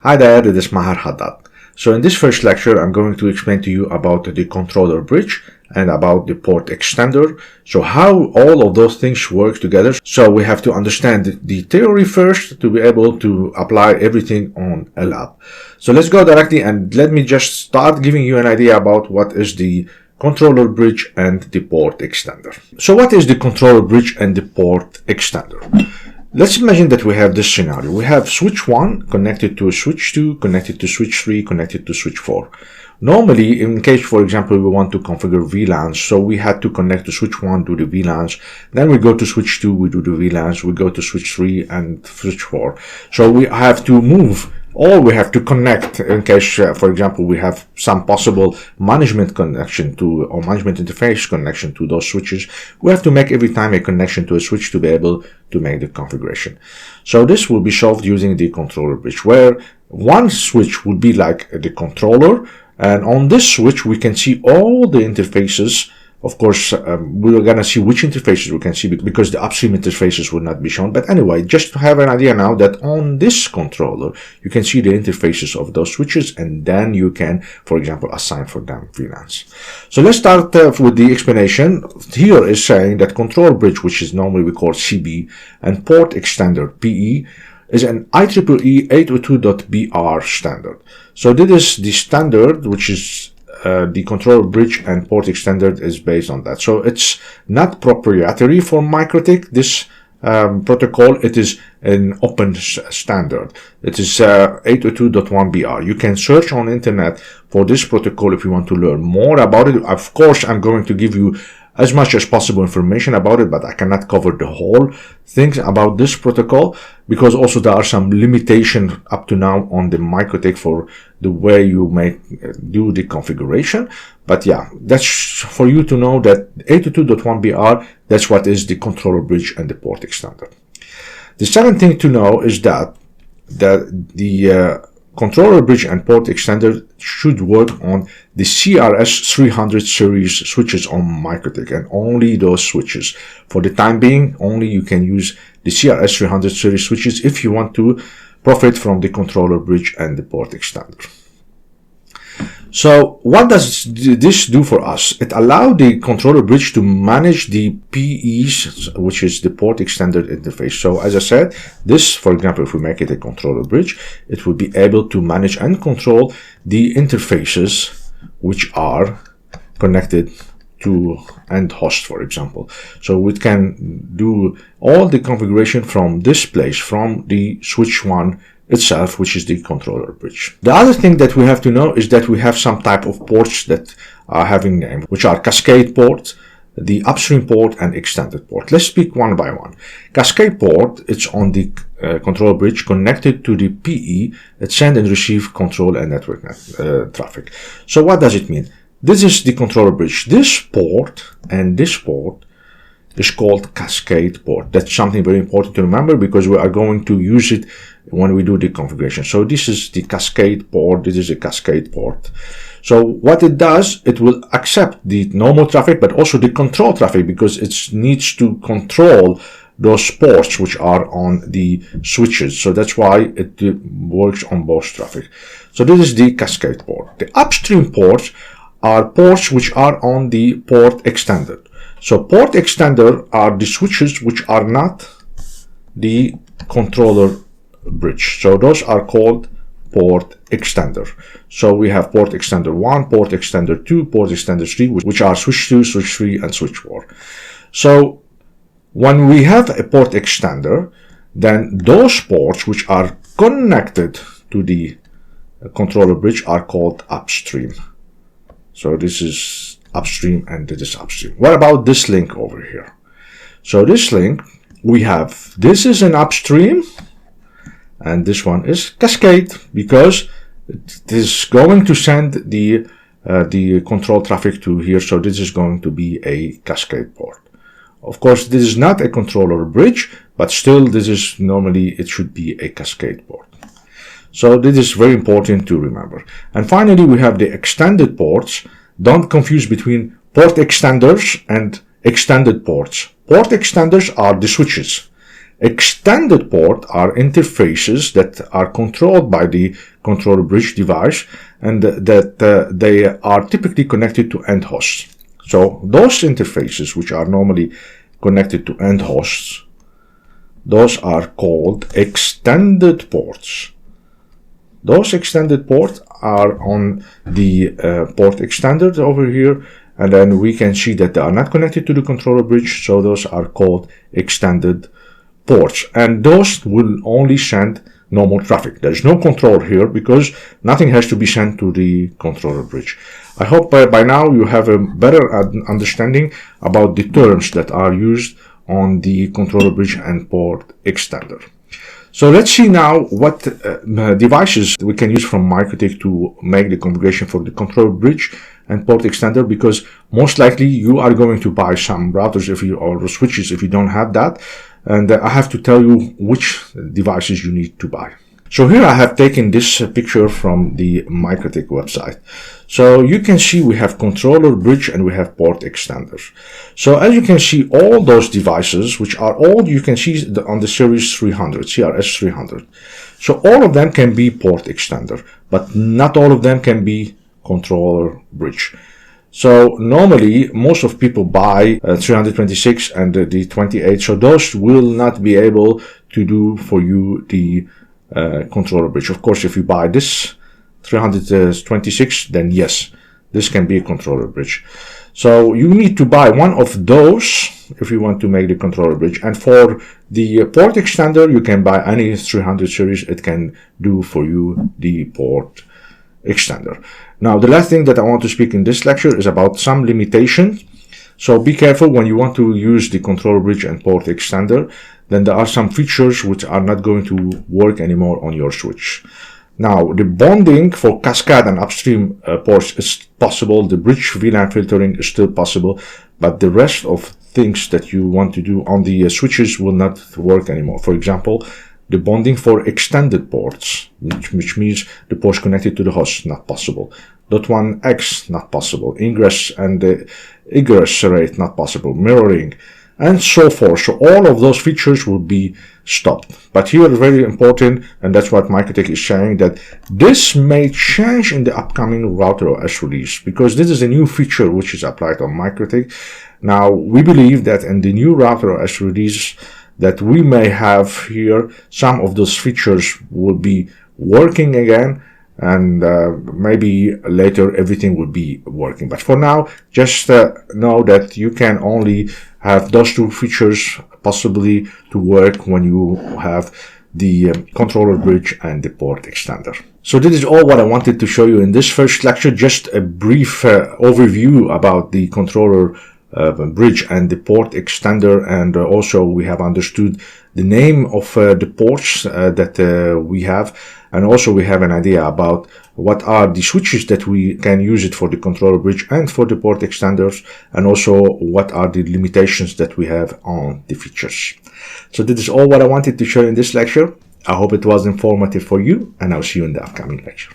Hi there, this is Maher Haddad. So in this first lecture, I'm going to explain to you about the controller bridge and about the port extender. So how all of those things work together. So we have to understand the theory first to be able to apply everything on a lab. So let's go directly and let me just start giving you an idea about what is the controller bridge and the port extender. So what is the controller bridge and the port extender? Let's imagine that we have this scenario. We have switch 1 connected to switch 2, connected to switch 3, connected to switch 4. Normally, in case, for example, we want to configure VLANs, so we had to connect to switch 1, do the VLANs, then we go to switch 2, we do the VLANs, we go to switch 3 and switch 4. So we have to move, or we have to connect in case, for example, we have some possible management connection to, or management interface connection to those switches. We have to make every time a connection to a switch to be able to make the configuration. So this will be solved using the controller bridge, where one switch would be like the controller, and on this switch we can see all the interfaces. Of course, we're gonna see which interfaces we can see because the upstream interfaces will not be shown. But anyway, just to have an idea now that on this controller, you can see the interfaces of those switches, and then you can, for example, assign for them VLANs. So let's start with the explanation. Here is saying that control bridge, which is normally we call CB, and port extender, PE, is an IEEE 802.BR standard. So this is the standard, which is the controller bridge and port extender is based on that. So it's not proprietary for MikroTik, this protocol. It is an open standard. It is 802.1BR. You can search on internet for this protocol if you want to learn more about it. Of course, I'm going to give you as much as possible information about it, but I cannot cover the whole things about this protocol because also there are some limitations up to now on the MikroTik for the way you may do the configuration. But yeah, that's for you to know that 802.1BR, that's what is the controller bridge and the port extender. The second thing to know is that the controller bridge and port extender should work on the CRS 300 series switches on MikroTik, and only those switches. For the time being, only you can use the CRS 300 series switches if you want to profit from the controller bridge and the port extender. So what does this do for us? It allows the controller bridge to manage the PEs, which is the port extender interface. So as I said, this, for example, if we make it a controller bridge, it will be able to manage and control the interfaces which are connected to end host, for example. So we can do all the configuration from this place, from the switch 1 itself, which is the controller bridge. The other thing that we have to know is that we have some type of ports that are having names, which are cascade port, the upstream port, and extended port. Let's speak one by one. Cascade port, it's on the controller bridge connected to the PE that send and receive control and network traffic. So what does it mean? This is the controller bridge. This port and this port is called cascade port. That's something very important to remember because we are going to use it when we do the configuration. So this is the cascade port. This is a cascade port. So what it does, it will accept the normal traffic, but also the control traffic because it needs to control those ports which are on the switches. So that's why it works on both traffic. So this is the cascade port. The upstream ports are ports which are on the port extender. So port extender are the switches which are not the controller bridge. So those are called port extender. So we have port extender 1, port extender 2, port extender 3, which are switch 2, switch 3, and switch 4. So when we have a port extender, then those ports which are connected to the controller bridge are called upstream. So this is upstream and this is upstream. What about this link over here? So this link, we have, this is an upstream and this one is cascade because it is going to send the control traffic to here. So this is going to be a cascade port. Of course, this is not a controller bridge, but still this is normally, it should be a cascade port. So this is very important to remember. And finally, we have the extended ports. Don't confuse between port extenders and extended ports. Port extenders are the switches. Extended port are interfaces that are controlled by the controller bridge device, and that they are typically connected to end hosts. So those interfaces which are normally connected to end hosts, those are called extended ports. Those extended ports are on the port extender over here, and then we can see that they are not connected to the controller bridge, so those are called extended ports, and those will only send normal traffic. There's no control here because nothing has to be sent to the controller bridge. I hope by now you have a better understanding about the terms that are used on the controller bridge and port extender. So let's see now what devices we can use from MikroTik to make the configuration for the controller bridge and port extender, because most likely you are going to buy some routers or switches if you don't have that, and I have to tell you which devices you need to buy. So here I have taken this picture from the MikroTik website. So you can see we have controller bridge and we have port extenders. So as you can see, all those devices, which are all, you can see on the series 300, CRS 300. So all of them can be port extender, but not all of them can be controller bridge. So normally most of people buy 326 and the 28, so those will not be able to do for you the controller bridge. Of course, if you buy this 326, then yes, this can be a controller bridge. So you need to buy one of those if you want to make the controller bridge. And for the port extender, you can buy any 300 series. It can do for you the port extender. Now, the last thing that I want to speak in this lecture is about some limitations. So be careful when you want to use the controller bridge and port extender. Then there are some features which are not going to work anymore on your switch. Now, the bonding for cascade and upstream ports is possible. The bridge VLAN filtering is still possible, but the rest of things that you want to do on the switches will not work anymore. For example, the bonding for extended ports, which means the ports connected to the host, not possible. .1x, not possible. Ingress and egress rate, not possible. Mirroring, and so forth. So all of those features will be stopped. But here very important, and that's what MikroTik is saying, that this may change in the upcoming RouterOS release, because this is a new feature which is applied on MikroTik. Now, we believe that in the new RouterOS release, that we may have here some of those features will be working again, and maybe later everything will be working. But for now, just know that you can only have those two features possibly to work when you have the controller bridge and the port extender. So this is all what I wanted to show you in this first lecture, just a brief overview about the controller bridge and the port extender, and also we have understood the name of the ports that we have, and also we have an idea about what are the switches that we can use it for the controller bridge and for the port extenders, and also what are the limitations that we have on the features. So this is all what I wanted to show you in this lecture. I hope it was informative for you, and I'll see you in the upcoming lecture.